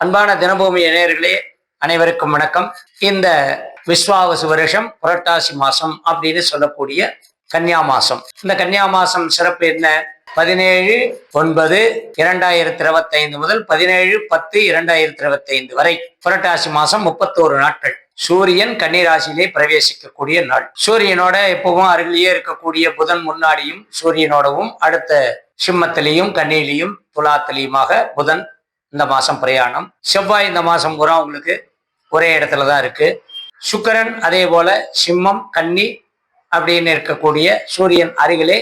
அன்பான தினபூமி இணையர்களே, அனைவருக்கும் வணக்கம். இந்த விஸ்வாவசு வருஷம் புரட்டாசி மாசம் அப்படின்னு சொல்லக்கூடிய கன்னியா மாசம். இந்த கன்னியா மாசம் சிறப்பு என்ன? 17/9/2025 முதல் 17/10/2025 வரை புரட்டாசி மாசம் 31 நாட்கள். சூரியன் கன்னிராசியிலே பிரவேசிக்கக்கூடிய நாள். சூரியனோட எப்பவும் அருகிலேயே இருக்கக்கூடிய புதன் முன்னாடியும் சூரியனோடவும், அடுத்த சிம்மத்திலையும் கன்னியிலையும் துலாத்திலையுமாக புதன் இந்த மாசம் பிரயாணம். செவ்வாய் இந்த மாசம் பூரா உங்களுக்கு ஒரே இடத்துலதான் இருக்கு. சுக்கிரன் அதே போல சிம்மம் கன்னி அப்படின்னு இருக்கக்கூடிய சூரியன் அருகிலே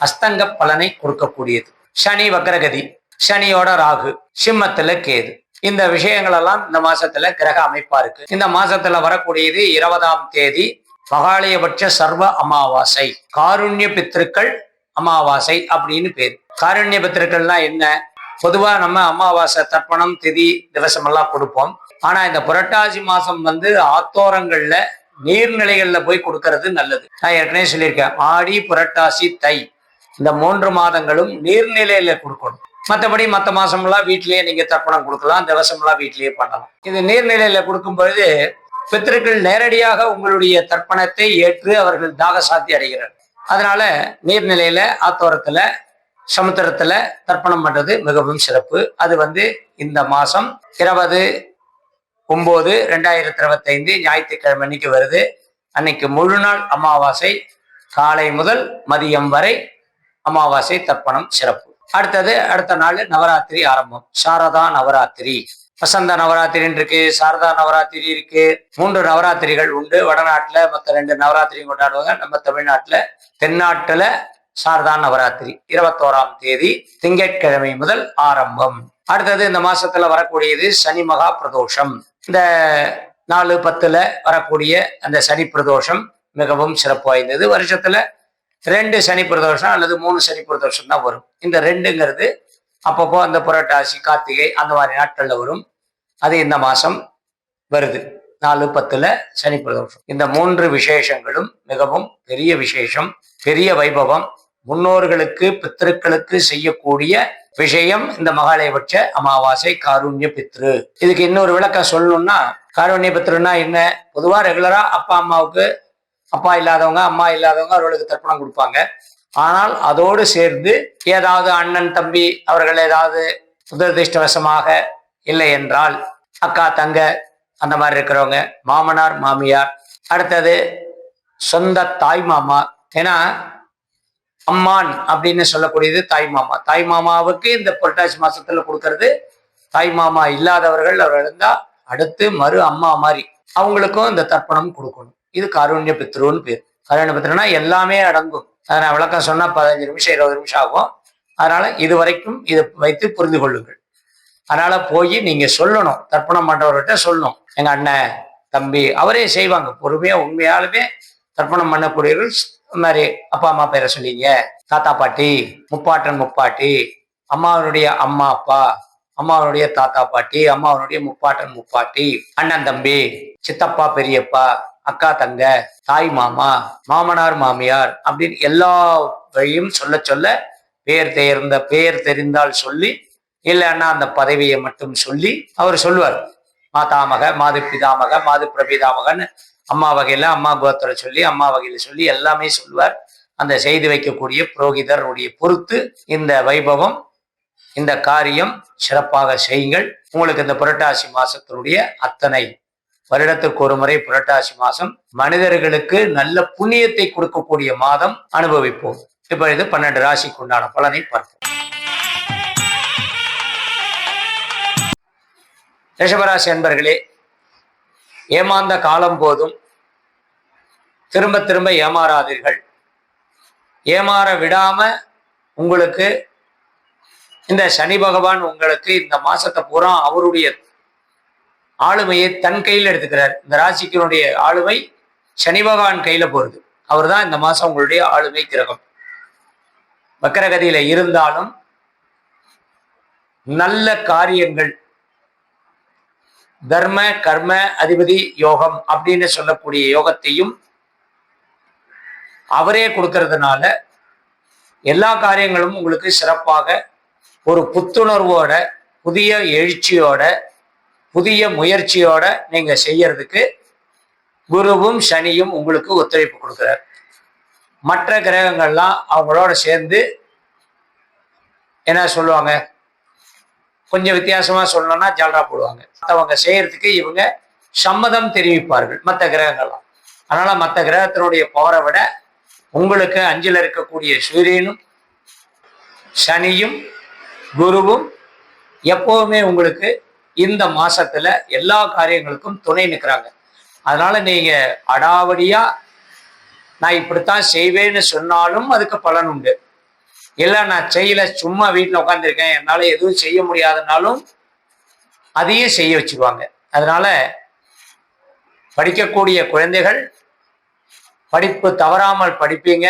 அஸ்தங்க பலனை கொடுக்கக்கூடியது. சனி வக்ரகதி, சனியோட ராகு, சிம்மத்துல கேது. இந்த விஷயங்கள் எல்லாம் இந்த மாசத்துல கிரக அமைப்பா இருக்கு. இந்த மாசத்துல வரக்கூடியது 20ஆம் தேதி மகாலயபட்ச சர்வ அமாவாசை, காருண்ய பித்திருக்கள் அமாவாசை அப்படின்னு பேர். காருண்ய பித்திருக்கள்னா என்ன? பொதுவா நம்ம அமாவாசை தர்ப்பணம் திதி திவசம் எல்லாம் கொடுப்போம். ஆனா இந்த புரட்டாசி மாசம் ஆத்தோரங்கள்ல நீர்நிலைகள்ல போய் கொடுக்கறது நல்லது. நான் ஏற்கனவே சொல்லியிருக்கேன், ஆடி புரட்டாசி தை இந்த 3 மாதங்களும் நீர்நிலையில கொடுக்கணும். மற்றபடி மற்ற மாசம்லாம் வீட்டிலேயே நீங்க தர்ப்பணம் கொடுக்கலாம், திவசம்லாம் வீட்டிலேயே பண்ணலாம். இது நீர்நிலையில கொடுக்கும் பொழுது பித்திருக்கள் நேரடியாக உங்களுடைய தர்ப்பணத்தை ஏற்று அவர்கள் தாக சாத்தி அடைகிறார். அதனால நீர்நிலையில ஆத்தோரத்துல சமுத்திரத்துல தர்ப்பணம் பண்றது மிகவும் சிறப்பு. அது இந்த மாசம் 20/9/2025 ஞாயிற்றுக்கிழமை அன்னைக்கு வருது. அன்னைக்கு முழு நாள் அமாவாசை, காலை முதல் மதியம் வரை அமாவாசை தர்ப்பணம் சிறப்பு. அடுத்த நாள் நவராத்திரி ஆரம்பம். சாரதா நவராத்திரி, வசந்த நவராத்திரின்னு இருக்கு, சாரதா நவராத்திரி இருக்கு. 3 நவராத்திரிகள் உண்டு. வடநாட்டுல மற்ற 2 நவராத்திரியும் கொண்டாடுவாங்க. நம்ம தமிழ்நாட்டுல தென்னாட்டுல சாரதா நவராத்திரி 21ஆம் தேதி திங்கட்கிழமை முதல் ஆரம்பம். அடுத்தது இந்த மாசத்துல வரக்கூடியது சனி மகா பிரதோஷம். இந்த 4/10 வரக்கூடிய அந்த சனி பிரதோஷம் மிகவும் சிறப்பு வாய்ந்தது. வருஷத்துல 2 சனி பிரதோஷம் அல்லது 3 சனி பிரதோஷம் தான் வரும். இந்த 2ங்கிறது அப்பப்போ அந்த புரட்டாசி கார்த்திகை அந்த மாதிரி நாட்கள்ல வரும். அது இந்த மாசம் வருது. 4/10 சனி பிரதோஷம். இந்த 3 விசேஷங்களும் மிகவும் பெரிய விசேஷம், பெரிய வைபவம். முன்னோர்களுக்கு பித்திருக்களுக்கு செய்யக்கூடிய விஷயம் இந்த மகாலயபட்ச அமாவாசை காருண்ய பித்ரு. இதுக்கு இன்னொரு விளக்கம் சொல்லணும்னா, காருண்ய பித்ருன்னா என்ன? பொதுவா ரெகுலரா அப்பா அம்மாவுக்கு, அப்பா இல்லாதவங்க அம்மா இல்லாதவங்க அவர்களுக்கு தர்ப்பணம் கொடுப்பாங்க. ஆனால் அதோடு சேர்ந்து ஏதாவது அண்ணன் தம்பி அவர்கள் ஏதாவது துரதிருஷ்டவசமாக இல்லை என்றால் அக்கா தங்க அந்த மாதிரி இருக்கிறவங்க, மாமனார் மாமியார், அடுத்தது சொந்த தாய் மாமா. ஏன்னா அம்மான் அப்படின்னு சொல்லக்கூடியது தாய் மாமா. தாய் மாமாவுக்கு இந்த புரட்டாசி மாசத்துல கொடுக்கறது, தாய் மாமா இல்லாதவர்கள் அவர் இருந்தா அடுத்து மறு அம்மா மாதிரி அவங்களுக்கும் இந்த தர்ப்பணம் கொடுக்கணும். இது காருண்ய பித்ருன்னு பேர். காருண்ய பித்ருன்னா எல்லாமே அடங்கும். அதை நான் விளக்கம் சொன்னா 15 நிமிஷம் 20 நிமிஷம் ஆகும். அதனால இது வரைக்கும் இதை வைத்து புரிந்து கொள்ளுங்கள். அதனால போய் நீங்க சொல்லணும், தர்ப்பணம் பண்றவர்கிட்ட சொல்லணும். எங்க அண்ணன் தம்பி அவரே செய்வாங்க. பொறுமையா உண்மையாலுமே தர்ப்பணம் பண்ணக்கூடியவர்கள் மாதிரி அப்பா அம்மா பேரை சொல்லிங்க, தாத்தா பாட்டி, முப்பாட்டன் முப்பாட்டி, அம்மாவனுடைய அம்மா அப்பா, அம்மாவனுடைய தாத்தா பாட்டி, அம்மாவனுடைய முப்பாட்டன் முப்பாட்டி, அண்ணன் தம்பி, சித்தப்பா பெரியப்பா, அக்கா தங்க, தாய் மாமா, மாமனார் மாமியார் அப்படின்னு எல்லா வழியும் சொல்ல சொல்ல பெயர் தெரிந்தால் சொல்லி, இல்லைன்னா அந்த பதவியை மட்டும் சொல்லி அவர் சொல்லுவார். மாதாமக, மாது பிதாமக, மாது பிரபிதாமகன்னு அம்மா வகையில அம்மா கோத்திர சொல்லி, அம்மா வகையில சொல்லி எல்லாமே சொல்லுவார். அந்த செய்து வைக்கக்கூடிய புரோகிதருடைய பொறுத்து இந்த வைபவம், இந்த காரியம் சிறப்பாக செய்யுங்கள். உங்களுக்கு இந்த புரட்டாசி மாசத்தினுடைய அத்தனை வருடத்துக்கு ஒரு முறை புரட்டாசி மாசம் மனிதர்களுக்கு நல்ல புண்ணியத்தை கொடுக்கக்கூடிய மாதம் அனுபவிப்போம். இப்பொழுது 12 ராசிக்கு உண்டான பலனை பார்ப்போம். ரிஷபராசி அன்பர்களே, ஏமாந்த காலம் போதும். திரும்ப திரும்ப ஏமாறாதீர்கள். ஏமாற விடாம உங்களுக்கு இந்த சனி பகவான் உங்களுக்கு இந்த மாசத்தை பூரா அவருடைய ஆளுமையை தன் கையில் எடுத்துக்கிறார். இந்த ராசிக்கினுடைய ஆளுமை சனி பகவான் கையில போறது. அவர் தான் இந்த மாசம் உங்களுடைய ஆளுமை கிரகம். வக்கரகதியில இருந்தாலும் நல்ல காரியங்கள், தர்ம கர்ம அதிபதி யோகம் அப்படின்னு சொல்லக்கூடிய யோகத்தையும் அவரே கொடுக்கறதுனால எல்லா காரியங்களும் உங்களுக்கு சிறப்பாக ஒரு புத்துணர்வோட, புதிய எழுச்சியோட, புதிய முயற்சியோட நீங்க செய்யறதுக்கு குருவும் சனியும் உங்களுக்கு ஒத்துழைப்பு கொடுக்குறார். மற்ற கிரகங்கள்லாம் அவங்களோட சேர்ந்து என்ன சொல்லுவாங்க, கொஞ்சம் வித்தியாசமா சொல்லணும்னா ஜால்ரா போடுவாங்க. மற்றவங்க செய்யறதுக்கு இவங்க சம்மதம் தெரிவிப்பார்கள் மற்ற கிரகங்கள்லாம். அதனால மற்ற கிரகத்தினுடைய பவரை விட உங்களுக்கு 5ல் இருக்கக்கூடிய சூரியனும் சனியும் குருவும் எப்பவுமே உங்களுக்கு இந்த மாசத்துல எல்லா காரியங்களுக்கும் துணை நிற்கிறாங்க. அதனால நீங்க அடாவடியா நான் இப்படித்தான் செய்வேன்னு சொன்னாலும் அதுக்கு பலன் உண்டு. இல்லை நான் செய்யல, சும்மா வீட்டில் உட்காந்துருக்கேன், என்னால எதுவும் செய்ய முடியாதனாலும் அதையும் செய்ய வச்சுக்குவாங்க. அதனால படிக்கக்கூடிய குழந்தைகள் படிப்பு தவறாமல் படிப்பீங்க.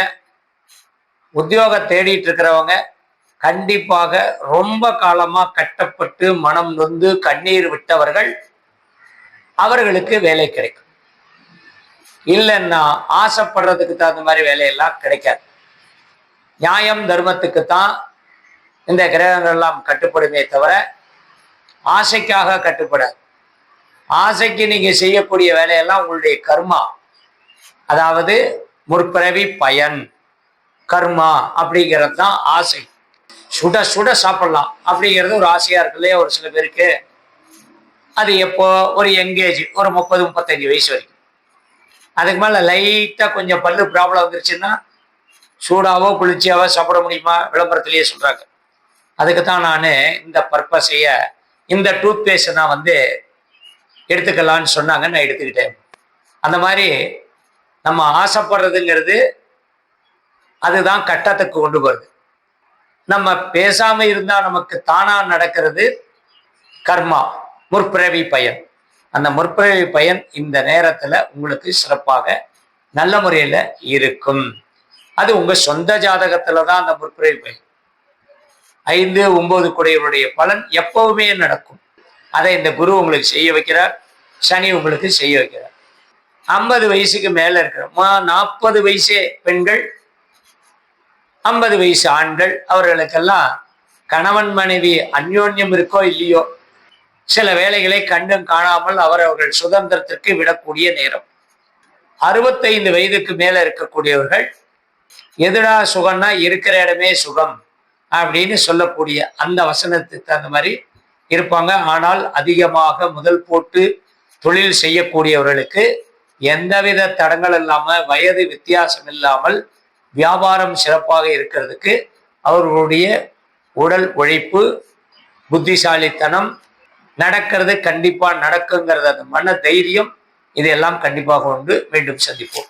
உத்தியோகம் தேடிட்டு இருக்கிறவங்க கண்டிப்பாக ரொம்ப காலமா கட்டப்பட்டு மனம் நொந்து கண்ணீர் விட்டவர்கள் அவர்களுக்கு வேலை கிடைக்கும். இல்லைன்னா ஆசைப்படுறதுக்கு தகுந்த மாதிரி வேலையெல்லாம் கிடைக்காது. நியாயம் தர்மத்துக்குத்தான் இந்த கிரகங்கள் எல்லாம் கட்டுப்படுமே தவிர ஆசைக்காக கட்டுப்படாது. ஆசைக்கு நீங்க செய்யக்கூடிய வேலையெல்லாம் உங்களுடைய கர்மா, அதாவது முற்பிறவி பயன் கர்மா அப்படிங்கிறது தான் ஆசை. சுட சுட சாப்பிடலாம் அப்படிங்கிறது ஒரு ஆசையா இருக்கு இல்லையா ஒரு சில பேருக்கு. அது எப்போ ஒரு யங்கேஜ், ஒரு 30-35 வயசு வரைக்கும். அதுக்கு மேல லைட்டா கொஞ்சம் பல்லு ப்ராப்ளம் வந்துருச்சுன்னா சூடாவோ குளிர்ச்சியாவோ சாப்பிட முடியுமா, விளம்பரத்திலேயே சொல்றாங்க. அதுக்குத்தான் நான் இந்த பர்பஸைய இந்த டூத் பேஸ்ட் நான் எடுத்துக்கலான்னு சொன்னாங்க, நான் எடுத்துக்கிட்டேன். அந்த மாதிரி நம்ம ஆசைப்படுறதுங்கிறது அதுதான் கட்டத்துக்கு கொண்டு போறது. நம்ம பேசாம இருந்தா நமக்கு தானா நடக்கிறது கர்மா, முற்பிறவி பயன். அந்த முற்பிறவி பயன் இந்த நேரத்துல உங்களுக்கு சிறப்பாக நல்ல முறையில இருக்கும். அது உங்க சொந்த ஜாதகத்துலதான் அந்த முற்பிறவி பயன் 5-9 குடையவருடைய பலன் எப்பவுமே நடக்கும். அதை இந்த குரு உங்களுக்கு செய்ய வைக்கிறார், சனி உங்களுக்கு செய்ய வைக்கிறார். 50 வயசுக்கு மேல இருக்கிற 40 வயசே பெண்கள், 50 வயசு ஆண்கள், அவர்களுக்கெல்லாம் கணவன் மனைவி அந்யோன்யம் இருக்கோ இல்லையோ சில வேலைகளை கண்டும் காணாமல் அவர்கள் சுதந்திரத்திற்கு விடக்கூடிய நேரம். 65 வயதுக்கு மேல இருக்கக்கூடியவர்கள் எதுடா சுகம்னா இருக்கிற இடமே சுகம் அப்படின்னு சொல்லக்கூடிய அந்த வசனத்துக்கு தகுந்த மாதிரி இருப்பாங்க. ஆனால் அதிகமாக முதல் போட்டு தொழில் செய்யக்கூடியவர்களுக்கு எந்தவித தடங்கள் இல்லாம, வயது வித்தியாசம் இல்லாமல் வியாபாரம் சிறப்பாக இருக்கிறதுக்கு அவர்களுடைய உடல் உழைப்பு, புத்திசாலித்தனம், நடக்கிறது கண்டிப்பா நடக்குங்கிறது, அந்த மன தைரியம், இதெல்லாம் கண்டிப்பாக உண்டு. மீண்டும் சந்திப்போம்.